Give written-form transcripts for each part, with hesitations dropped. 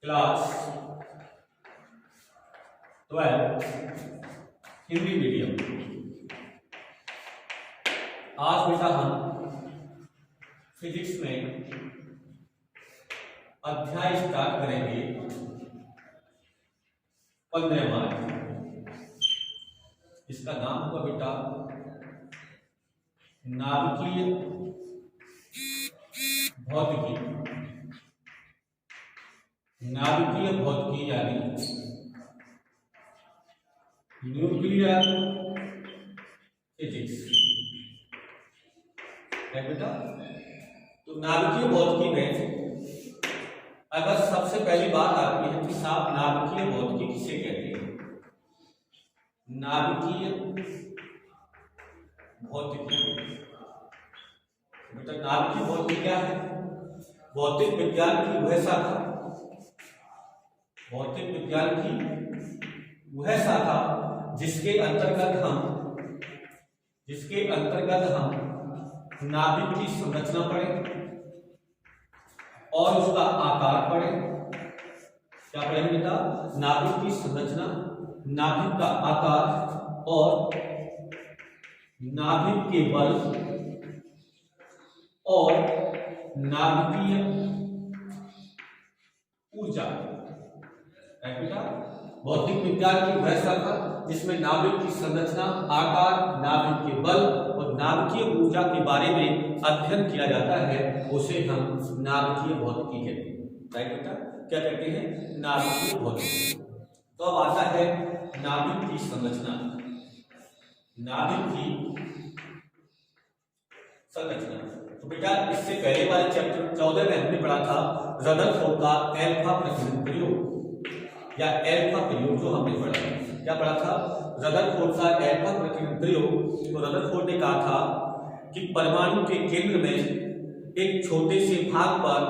Class 12 Hindi medium. आज बेटा हम फिजिक्स में अध्याय स्टार्ट करेंगे 15 मार्च। इसका नाम होगा बेटा नाभिकीय भौतिकी। नाभिकीय भौतिकी यानी न्यूक्लियर फिजिक्स है बेटा। तो नाभिकीय भौतिकी में अगर सबसे पहली बात आती है कि साहब नाभिकीय भौतिकी किसे कहते हैं? नाभिकीय भौतिकी बेटा, नाभिकीय भौतिकी क्या है? भौतिक विज्ञान की वह शाखा, भौतिक विज्ञान की वह शाखा जिसके अंतर्गत हम नाभिक की संरचना पढ़े और उसका आकार पढ़े। क्या पढ़ेंगे बेटा? नाभिक की संरचना, नाभिक का आकार और नाभिक के बल और नाभिकीय ऊर्जा है बेटा। भौतिक विज्ञान की वह शाखा जिसमें नाभिक की संरचना, आकार, नाभिक के बल और नाभिकीय ऊर्जा के बारे में अध्ययन किया जाता है, उसे हम नाभिकीय भौतिकी कहते हैं। राइट बेटा, क्या कहते हैं? नाभिकीय भौतिकी। तो अब आता है नाभिक की संरचना। नाभिक की संरचना तो बेटा इससे पहले वाले चैप्टर 14 में हमने पढ़ा था रदरफोर्ड का एल्फा प्रकीर्णन प्रयोग या एल्फा प्रयोग। जो हमने पढ़ा, क्या पढ़ा था? रदरफोर्ड का एल्फा प्रकीर्णन प्रयोग। तो रदरफोर्ड ने कहा था कि परमाणु के केंद्र में एक छोटे से भाग पर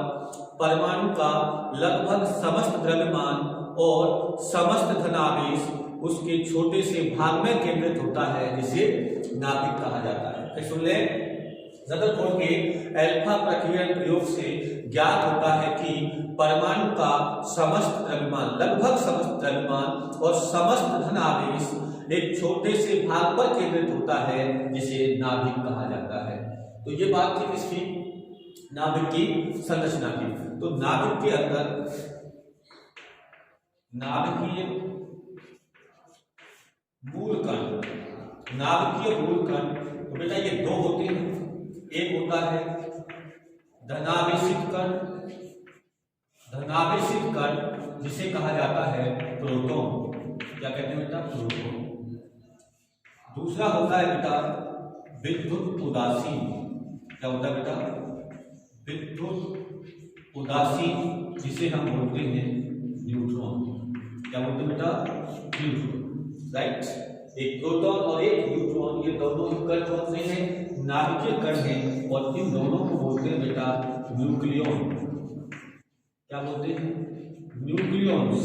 परमाणु का लगभग समस्त द्रव्यमान और समस्त धनावेश उसके छोटे से भाग में केंद्रित होता है, जिसे नाभिक कहा जाता है। फिर सुन ले, रदरफोर्ड के एल्फा प्रकीर्णन प्रयोग से ज्ञात होता है कि परमाणु का समस्त द्रव्यमान, लगभग समस्त द्रव्यमान और समस्त धनावेश एक छोटे से भाग पर केंद्रित होता है, जिसे नाभिक कहा जाता है। तो ये बात थी किसकी? नाभिक की संरचना की। तो नाभिक के अंदर नाभिकीय मूल कण, नाभिकीय मूल कण तो बेटा ये दो होते हैं। एक होता है धनावेशित कण, धनावेशित कण जिसे कहा जाता है प्रोटॉन। क्या कहते हैं बेटा? प्रोटॉन। दूसरा होता है बेटा विद्युत उदासीन। क्या होता है बेटा? विद्युत उदासीन, जिसे हम बोलते हैं न्यूट्रॉन। क्या बोलते हैं बेटा? न्यूट्रॉन। राइट, एक प्रोटॉन और एक न्यूट्रॉन, ये दोनों कण कौन से हैं? नाभिकीय कण हैं, और इन दोनों को बोलते हैं बेटा न्यूक्लियॉन। क्या बोलते हैं? न्यूक्लियॉन्स।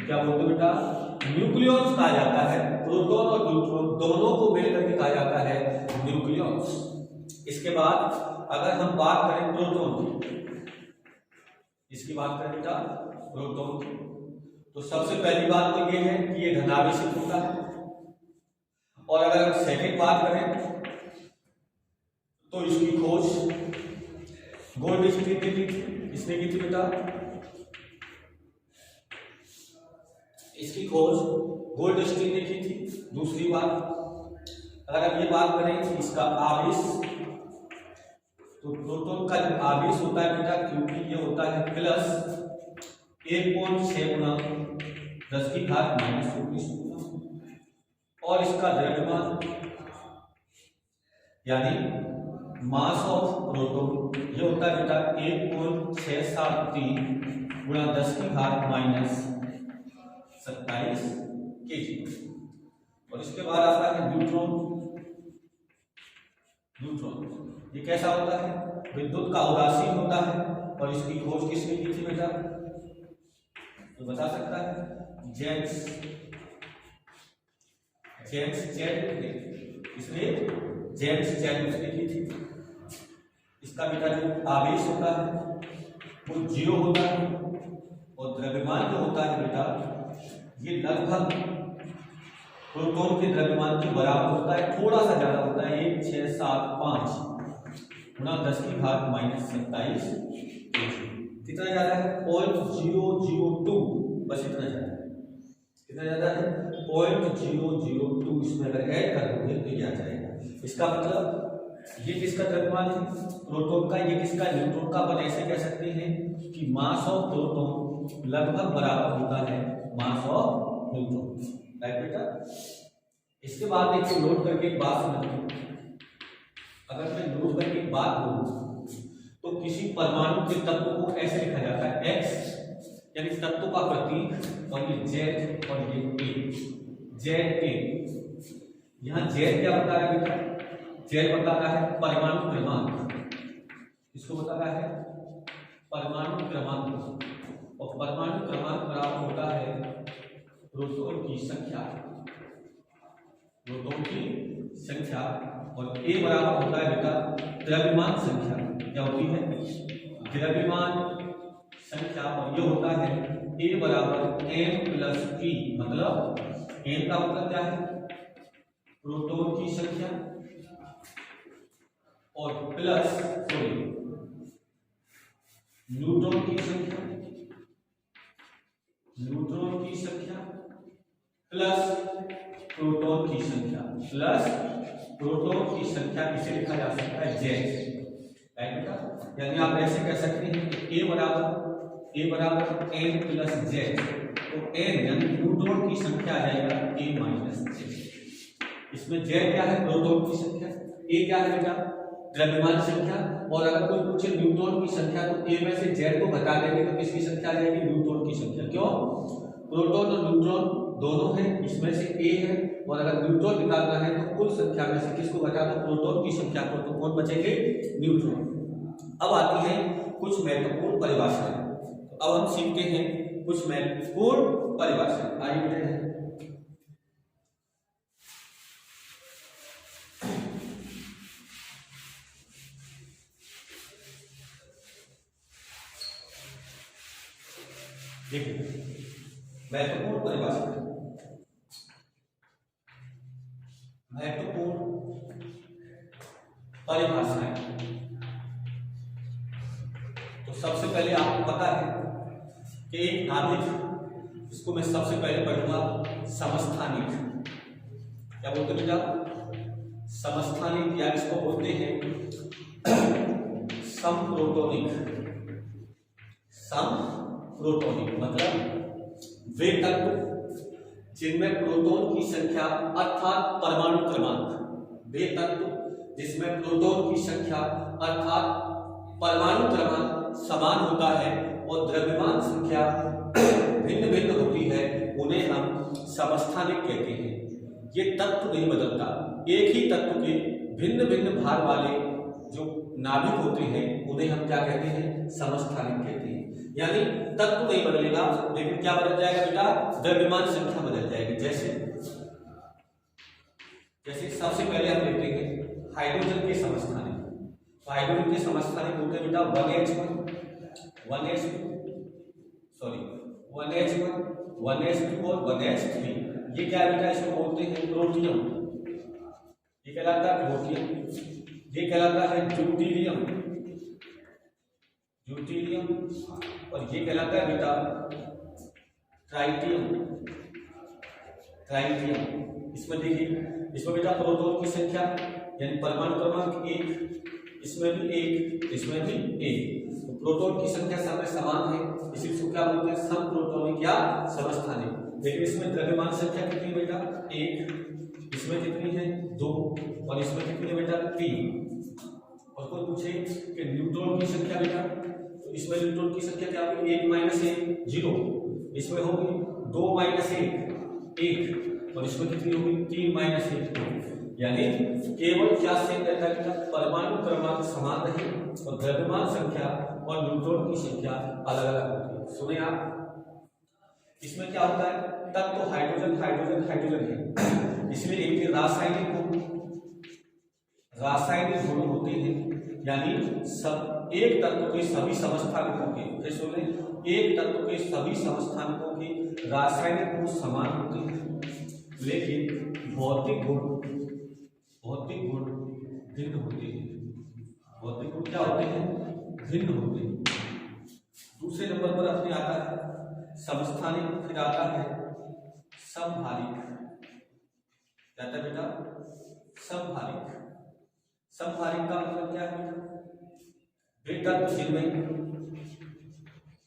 क्या बोलते हैं बेटा? न्यूक्लियॉन्स कहा जाता है। प्रोटॉन और न्यूट्रॉन दोनों को मिलकर के कहा जाता है न्यूक्लियॉन्स। इसके बाद अगर हम बात करें प्रोटॉन की, इसकी बात करें बेटा प्रोटॉन की, तो सबसे पहली बात तो ये है कि ये धनावेशित होता है। और अगर सेकंड बात करें तो इसकी खोज गोल्डस्टीन ने की थी। इसने की थी बेटा? इसकी खोज गोल्डस्टीन ने की थी। दूसरी बात, अगर हम ये बात करें कि इसका आवेश, तो प्रोटॉन का जो आवेश होता है बेटा, क्योंकि ये होता है प्लस 1.6 गुना 10⁻⁻⁴ गुना, और इसका द्रव्यमान यानी मास ऑफ प्रोटॉन ये होता है बेटा 1.673 गुणा 10⁻⁻27 kg। और इसके बाद आता है न्यूट्रॉन। न्यूट्रॉन ये कैसा होता है? विद्युत का उदासीन होता है। और इसकी खोज किसने की थी बेटा? तो बता सकता है? जेम्स जेड ने। इसलिए जेड से जेड में लिखी थी। इसका बेटा जो आवेश होता है वो 0 होता है और द्रव्यमान जो होता है बेटा ये लगभग प्रोटॉन के द्रव्यमान के बराबर होता है, थोड़ा सा ज्यादा होता है, 1675 गुणा 10⁻⁻27 कितना ज्यादा है 0.002, बस इतना ज्यादा है। कितना ज्यादा है 0.002। इसमें अगर ऐड कर दोगे तो ये आ जाएगा। इसका मतलब ये किसका द्रव्यमान है प्रोटॉन का, ये किसका न्यूट्रॉन का। अपन ऐसे कह सकते हैं कि मास ऑफ प्रोटॉन लगभग बराबर होता है मास ऑफ न्यूट्रॉन, राइट बेटा। इसके बाद देखिए नोट करके एक बात समझिए, अगर मैं नोट करके एक बात बोलूं तो किसी परमाणु के तत्व को ऐसे लिखा जाता है x, यानी तत्व का प्रतीक, और ये z और ये a, ZA। यहाँ z क्या बता रहा है बेटा, z बता रहा है परमाणु क्रमांक, इसको बता रहा है परमाणु क्रमांक, और परमाणु क्रमांक बराबर होता है प्रोटॉन की संख्या, प्रोटॉन की संख्या, और a बराबर होता है बेटा द्रव्यमान संख्या। क्या होती है द्रव्यमान संख्या, और ये होता है a बराबर m प्लस p। मतलब m का मतलब क्या है प्रोटॉन की संख्या, और प्लस न्यूट्रॉन की संख्या, न्यूट्रॉन की संख्या प्लस प्रोटॉन की संख्या, प्लस प्रोटॉन की संख्या, इसे लिखा जा सकता है z, राइट बेटा। यानी आप ऐसे कह सकते हैं कि a बराबर n प्लस z, तो n यानी न्यूट्रॉन की संख्या आ जाएगा a माइनस z। इसमें z क्या है प्रोटॉन की संख्या, a क्या है बेटा द्रव्यमान संख्या, और अगर कोई पूछे न्यूट्रॉन की संख्या तो a में से z को घटा देंगे तो किसकी संख्या आ जाएगी न्यूट्रॉन की संख्या। क्यों प्रोटॉन और न्यूट्रॉन दोनों है, इसमें से a है, और अगर न्यूट्रॉन निकालना है तो कुल संख्या में से किसको घटा दो प्रोटॉन की संख्या को, तो कौन बचेंगे न्यूट्रॉन। अब आती है कुछ महत्वपूर्ण परिभाषाएं, तो अब हम सीखते हैं कुछ महत्वपूर्ण परिभाषाएं। आइए बढ़ते हैं। देखिए महत्वपूर्ण परिभाषा, महत्वपूर्ण परिभाषाएं। तो सबसे पहले आपको पता है कि एक नाभिक, इसको मैं सबसे पहले पढ़ूंगा समस्थानिक। क्या बोलते बेटा समस्थानिक, या इसको बोलते हैं समप्रोटोनिक। समप्रोटोनिक मतलब वे तत्व जिनमें प्रोटॉन की संख्या अर्थात परमाणु क्रमांक, वे तत्व जिसमें प्रोटॉन की संख्या अर्थात परमाणु क्रमांक समान होता है और द्रव्यमान संख्या भिन्न भिन्न होती है, उन्हें हम समस्थानिक कहते हैं। ये तत्व नहीं बदलता, एक ही तत्व के भिन्न भिन्न भार वाले जो नाभिक होते हैं उन्हें हम क्या कहते हैं समस्थानिक कहते हैं। यानी तत्व नहीं बदलेगा, लेकिन क्या बदल जाएगा बेटा द्रव्यमान संख्या बदल जाएगी। जैसे सबसे पहले हम देखते हैं हाइड्रोजन के समस्थानिक। तो हाइड्रोजन के समस्थानिक होते हैं बेटा 1H1 और 1H3। ये क्या है बेटा इसको बोलते हैं प्रोटियम, ये कहलाता है प्रोटियम, ये कहलाता है ड्यूटीरियम, और ये कहलाता है बेटा ट्राइटियम। इसमें देखिए, इसमें बेटा प्रोटॉन की संख्या यानी परमाणु क्रमांक 1, इसमें भी 1, इसमें भी 1, तो प्रोटॉन की संख्या सब में समान है, इसी को क्या बोलते हैं समप्रोटोनिक या समस्थानिक। लेकिन इसमें द्रव्यमान संख्या कितनी है बेटा 1, इसमें कितनी है 2, और इसमें कितनी है बेटा 3। और कोई पूछे कि न्यूट्रॉन की संख्या बेटा, तो इसमें न्यूट्रॉन की संख्या क्या होगी 1 - 1 0, इसमें होगी 2 - 1 1, और इसमें कितनी होगी 3 - 1 2। यानी केवल क्या से कहता है कि परमाणु क्रमांक समान रहे और द्रव्यमान संख्या और न्यूट्रॉन की संख्या अलग अलग होती है। सुने आप, इसमें क्या होता है तत्व तो हाइड्रोजन है, इसलिए इनके रासायनिक गुण होते हैं, यानी सब एक तत्व के सभी समस्थानिकों के, फिर सुन लें, एक तत्व के सभी समस्थानिकों के रासायनिक गुण समान होते हैं, लेकिन भौतिक गुण भिन्न होते हैं। भौतिक गुण क्या होते हैं? भिन्न होते हैं। दूसरे नंबर पर अपने आता है समस्थानिक, फिर आता है समभारिक। क्या था बेटा? समभारिक। समभारिक का मतलब क्या है बेटा? तत्व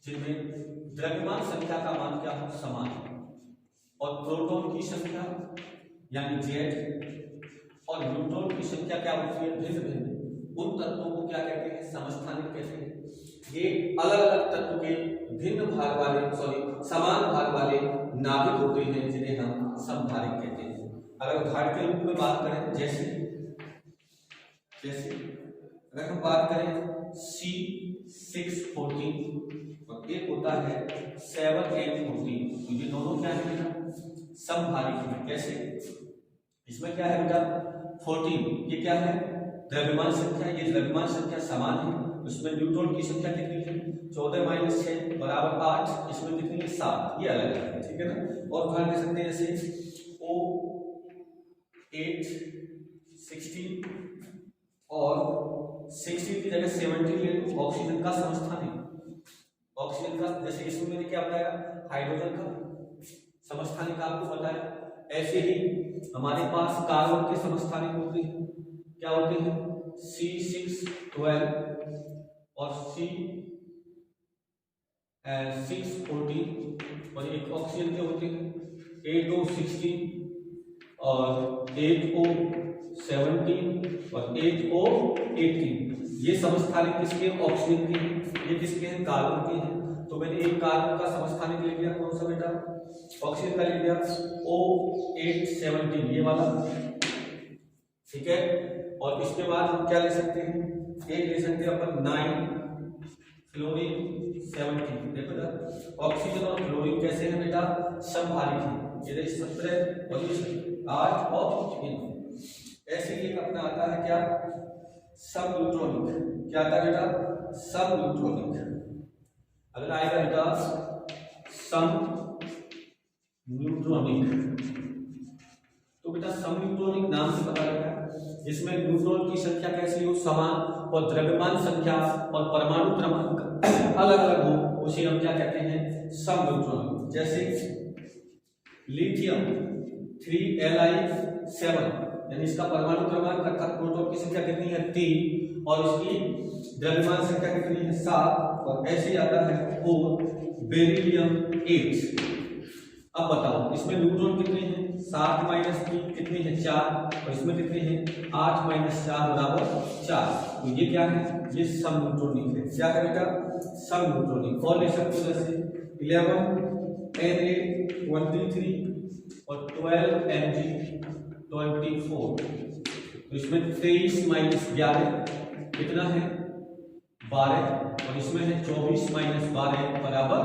जिनमें द्रव्यमान संख्या का मान क्या हो? समान, और प्रोटॉन की संख्या यानी Z और न्यूट्रॉन की संख्या क्या होती है? भिन्न भिन्न। उन तत्वों को क्या कहते हैं? समस्थानिक कहते हैं। ये अलग अलग तत्व के भिन्न भाग वाले, समान भाग वाले नाभिक होते हैं, जिन्हें हम समभारिक कहते हैं। अगर उदाहरण के रूप में बात करें, जैसे अगर हम बात करें C614 और एक होता है 7N14, तो ये दोनों क्या है बेटा? समभारिक है। कैसे? इसमें क्या है बेटा? 14, ये क्या है? द्रव्यमान संख्या, ये द्रव्यमान संख्या समान है। उसमें न्यूट्रॉन की संख्या कितनी है? 14 - 6 बराबर 8। इसमें कितनी है? 7। ये अलग अलग है, ठीक है ना। और उदाहरण दे सकते हैं जैसे O8 16 और 16 की जगह 17 ले लो, ऑक्सीजन का समस्थानिक। ऑक्सीजन का, जैसे इसमें मैंने क्या बताया? हाइड्रोजन का समस्थानिक आपको बताया। ऐसे ही हमारे पास कार्बन के समस्थानिक होते हैं। क्या होते हैं? C612 और C614, और एक ऑक्सीजन के होते हैं 8O16 और 8O17 और 8O18। ये समस्थानिक किसके? ऑक्सीजन के हैं। ये किसके हैं? कार्बन के हैं। तो मैंने एक कार्बन का समस्थानिक ले लिया, कौन सा बेटा? ऑक्सीजन का ले लिया O817, ये वाला, ठीक है। और इसके बाद हम क्या ले सकते हैं? एक ले सकते हैं अपन 9 फ्लोरीन 17। देखो ना, ऑक्सीजन और फ्लोरीन कैसे है बेटा? समभारिक है। ये 17 और ये 8 और 3। ऐसे ही अपना आता है क्या? सब न्यूट्रॉनिक। क्या आता है बेटा? सब न्यूट्रॉनिक। अगर आएगा बेटा सम न्यूट्रॉनिक, तो बेटा सम न्यूट्रॉनिक नाम से पता लगा जिसमें न्यूट्रॉन की संख्या कैसी हो? समान, और द्रव्यमान संख्या और परमाणु क्रमांक अलग अलग हो, उसे हम क्या कहते हैं? सम न्यूट्रॉनिक। जैसे लिथियम 3Li7, यानी इसका परमाणु क्रमांक अर्थात प्रोटॉन की संख्या कितनी है? 3, और इसकी द्रव्यमान संख्या कितनी है? 7। और ऐसे ही आता है बेरिलियम 8। अब बताओ इसमें न्यूट्रॉन कितने हैं? 7 - 3 कितने हैं? 4। और इसमें कितने हैं? 8 - 4 बराबर 4। तो ये क्या है? ये सम न्यूट्रॉनिक है। क्या है बेटा? सम न्यूट्रॉनिक। और ले सकते हो जैसे 11Na23 और 12Mg24। तो इसमें 23 - 11 कितना है? 12, और इसमें है 24 - 12 बराबर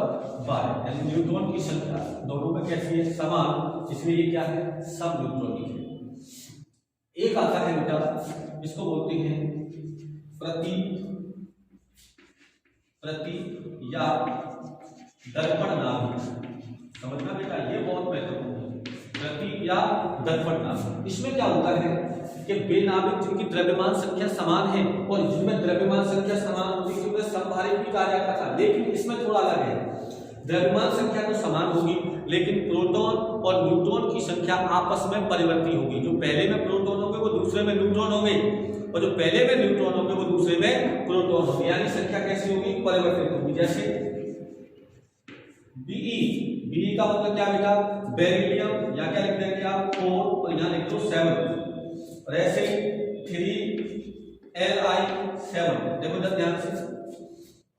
12। यानी न्यूट्रॉन की संख्या दोनों में कैसी है? समान, इसलिए ये क्या है? सब न्यूट्रॉनिक है। एक आता है बेटा, इसको बोलते हैं प्रति या दर्पण नाभिक। समझना बेटा, ये बहुत महत्वपूर्ण है। प्रति या दर्पण नाभिक, इसमें क्या होता है कि वे नाभिक जिनकी द्रव्यमान संख्या समान है, और जिनमें द्रव्यमान संख्या समान होती है उन्हें समभारिक भी कहा जाता था। लेकिन इसमें थोड़ा अलग है, द्रव्यमान संख्या तो समान होगी, लेकिन प्रोटॉन और न्यूट्रॉन की संख्या आपस में परिवर्ती होगी। जो पहले में प्रोटॉन होंगे वो दूसरे में न्यूट्रॉन होंगे, और जो पहले में न्यूट्रॉन होंगे वो दूसरे में प्रोटॉन होंगे। यानी संख्या कैसी होगी? परिवर्तित होगी। जैसे Be का मतलब क्या बेटा? बेरिलियम, या क्या लिख देंगे आप? 4, और यहाँ लिख दो 7। और ऐसे 3Li7, देखो जरा ध्यान से,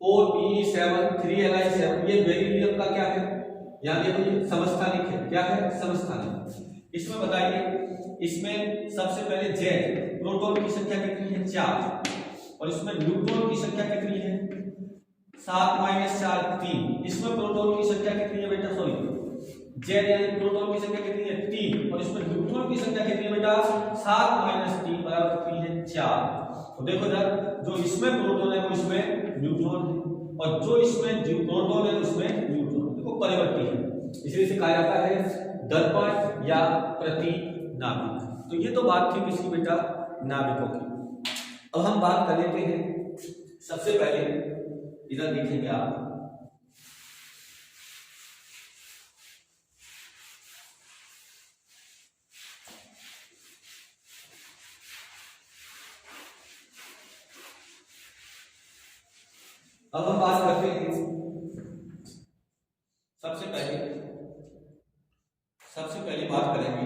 4Be7 3Li7, ये बेरिलियम का क्या है? यहाँ देखो ये समस्थानिक है। क्या है? समस्थानिक। इसमें बताइए, इसमें सबसे पहले Z, प्रोटॉन की संख्या कितनी है? 4, और इसमें न्यूट्रॉन की संख्या कितनी है? 7 - 4 3। इसमें प्रोटॉन की संख्या कितनी है बेटा? Z यानी प्रोटॉन की संख्या कितनी है? 3, और इसमें न्यूट्रॉन की संख्या कितनी है बेटा? 7 - 3 बराबर कितनी है? 4। तो देखो यार, जो इसमें प्रोटॉन है वो इसमें न्यूट्रॉन है, और जो इसमें प्रोटॉन है उसमें न्यूट्रॉन। देखो परिवर्ती है, इसलिए इसे कहा जाता है दर्पण या प्रतिनाभिक। तो ये तो बात थी किसकी बेटा, नाभिकों की। अब हम बात कर लेते हैं, सबसे पहले इधर देखेंगे आप, अब हम बात करते हैं सबसे पहले बात करेंगे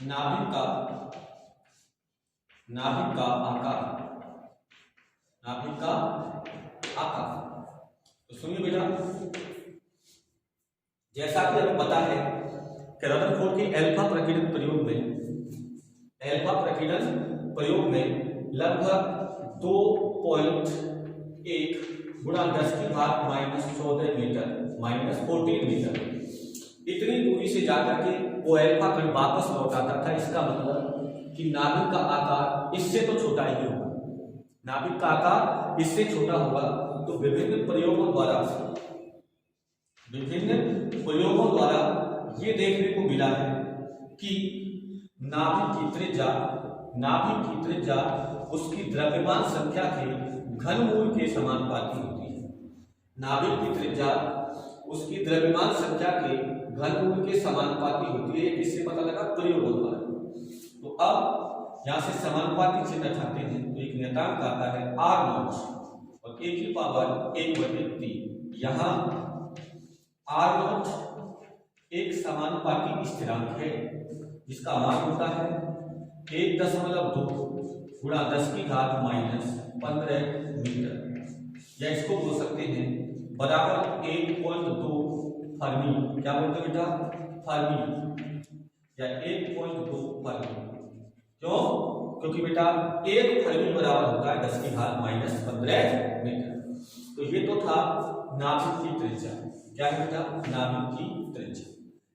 नाभिक का आकार। नाभिक का आकार तो सुनिए बेटा, जैसा कि हमें पता है कि रदरफोर्ड के अल्फा प्रकीर्णन प्रयोग में लगभग 2.1 गुणा 10⁻⁻14 मीटर इतनी दूरी से जाकर के वो अल्फा कण वापस लौट आता था। इसका मतलब कि नाभिक का आकार इससे तो छोटा ही होगा, नाभिक का आकार इससे छोटा होगा। तो विभिन्न प्रयोगों द्वारा ये देखने को मिला है कि नाभिक की त्रिज्या उसकी द्रव्यमान संख्या के घनमूल के समानुपाती होती है। नाभिक की त्रिज्या उसकी द्रव्यमान संख्या के घनमूल के समानुपाती होती है। किससे पता लगा, प्रयोगों द्वारा। तो अब यहां से समानुपाती चिन्ह हटाते हैं तो एक नियतांक आता है r0 और 1/3। यहाँ r0 एक समानुपाती स्थिरांक है जिसका मान होता है 1.2 गुणा 10⁻⁻15 मीटर, या इसको बोल सकते हैं बराबर 1.2 फर्मी। क्या बोलते हैं बेटा, फर्मी, या 1.2 फर्मी। क्यों? क्योंकि बेटा 1 फर्मी बराबर होता है 10⁻⁻15 मीटर। तो ये तो था नाभिक की त्रिज्या। क्या है बेटा, नाभिक की त्रिज्या।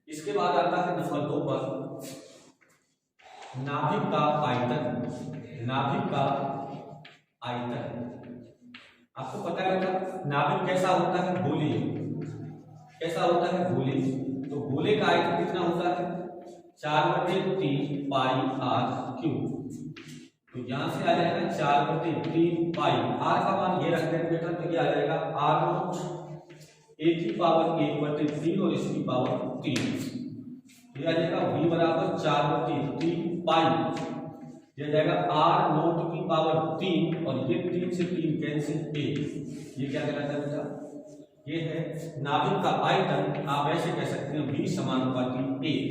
इसके बाद आता है नंबर 2 पर नाभिक का आयतन। आपको पता है बेटा नाभिक कैसा होता है, गोलीय। कैसा होता है, गोलीय। तो गोले का आयतन कितना होता है, 4/3 पाई r क्यूब। तो यहां से आ जाएगा 4/3 पाई, r का मान ये रख देंगे बेटा, तो ये आ जाएगा r0 1/3 और इसकी पावर 3। तो ये आ जाएगा v बराबर 4/3 पाई, ये आ जाएगा r0 की पावर 3 और ये 3 से 3 कैंसिल 1। ये क्या कहलाता है बेटा, ये है नाभिक का आयतन। आप ऐसे कह सकते हैं v समानुपाती 1।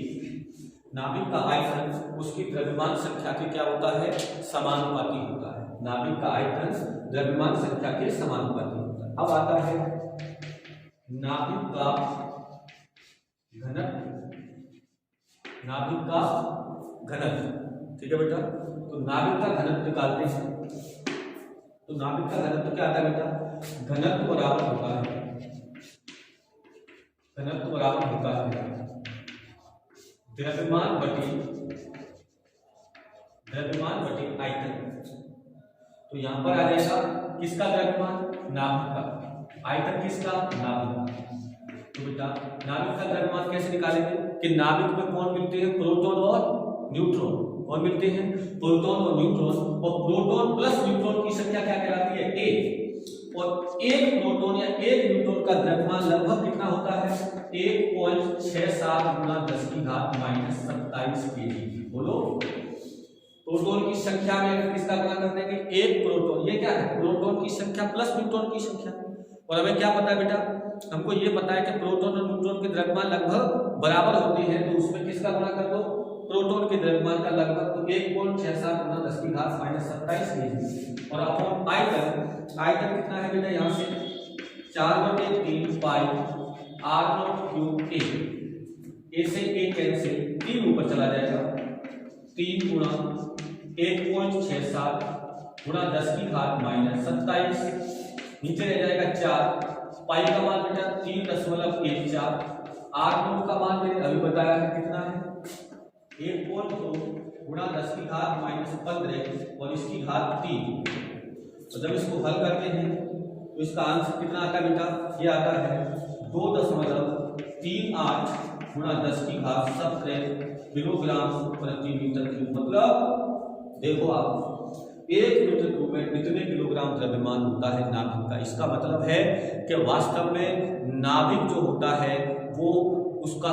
नाभिक का आयतन उसकी द्रव्यमान संख्या के क्या होता है, समानुपाती होता है। नाभिक का आयतन द्रव्यमान संख्या के समानुपाती होता है। अब आता है नाभिक का घनत्व। ठीक है बेटा, तो नाभिक का घनत्व निकालते हैं। तो नाभिक का घनत्व क्या आता है बेटा, घनत्व बराबर होता है द्रव्यमान बटे आयतन। तो यहां पर आ जाएगा किसका द्रव्यमान, नाभिक का। आयतन किसका, नाभिक का। तो बेटा नाभिक का द्रव्यमान कैसे निकालेंगे कि नाभिक में कौन मिलते हैं, प्रोटॉन और न्यूट्रॉन। कौन मिलते हैं, प्रोटॉन और न्यूट्रॉन। और प्रोटॉन प्लस न्यूट्रॉन की संख्या क्या कहलाती है, 1। और एक प्रोटॉन या एक न्यूट्रॉन का द्रव्यमान लगभग कितना होता है, 1.67 गुणा 10⁻⁻27 kg। बोलो, प्रोटॉन की संख्या में अगर किसका गुणा कर देंगे, एक प्रोटॉन, ये क्या है, प्रोटॉन की संख्या प्लस न्यूट्रॉन की संख्या। और हमें क्या पता है बेटा, हमको ये पता है कि प्रोटॉन और न्यूट्रॉन के द्रव्यमान लगभग बराबर होते हैं। तो उसमें किसका गुणा कर दो, प्रोटॉन के द्रव्यमान का लगभग। तो 1.67 गुणा 10⁻⁻27 kg। और अपॉन आयतन कितना है बेटा, यहाँ से 4/3 पाई r0 क्यूब a। से a कैंसिल, 3 ऊपर चला जाएगा, 3 गुणा 1.67 गुणा 10⁻⁻27, नीचे रह जाएगा 4। पाई का मान बेटा 3.14। r0 का मान मैंने अभी बताया है कितना है, 1.2 गुणा 10 की घात -15 और इसकी घात 3। तो जब इसको हल करते हैं तो इसका आंसर कितना आता है बेटा? ये आता है 2.38 गुणा 10 की घात 17 किलोग्राम प्रति मीटर क्यूब। मतलब देखो आप 1 मीटर क्यूब में कितने किलोग्राम द्रव्यमान होता है नाभिक का। इसका मतलब है कि वास्तव में नाभिक जो होता है वो उसका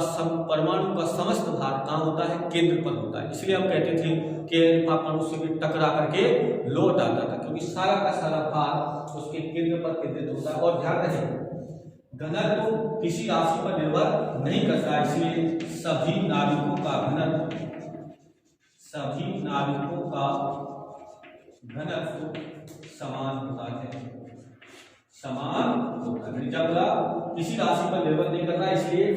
परमाणु का समस्त भार कहाँ होता है? केंद्र पर होता है। इसलिए हम कहते थे कि अल्फा परमाणु से भी टकरा करके लौट आता था, क्योंकि सारा का सारा भार उसके केंद्र पर केंद्रित होता है। और ध्यान रहे घनत्व किसी राशि पर निर्भर नहीं करता, इसलिए सभी नाभिकों का घनत्व समान होता है। समान होता है। क्या बोला? किसी राशि पर निर्भर नहीं करता, इसलिए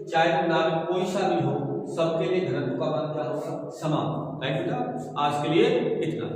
चाहे वो नाभिक कोई सा भी हो, सबके लिए घनत्व का मान क्या होगा? समान। राइट बेटा, आज के लिए इतना।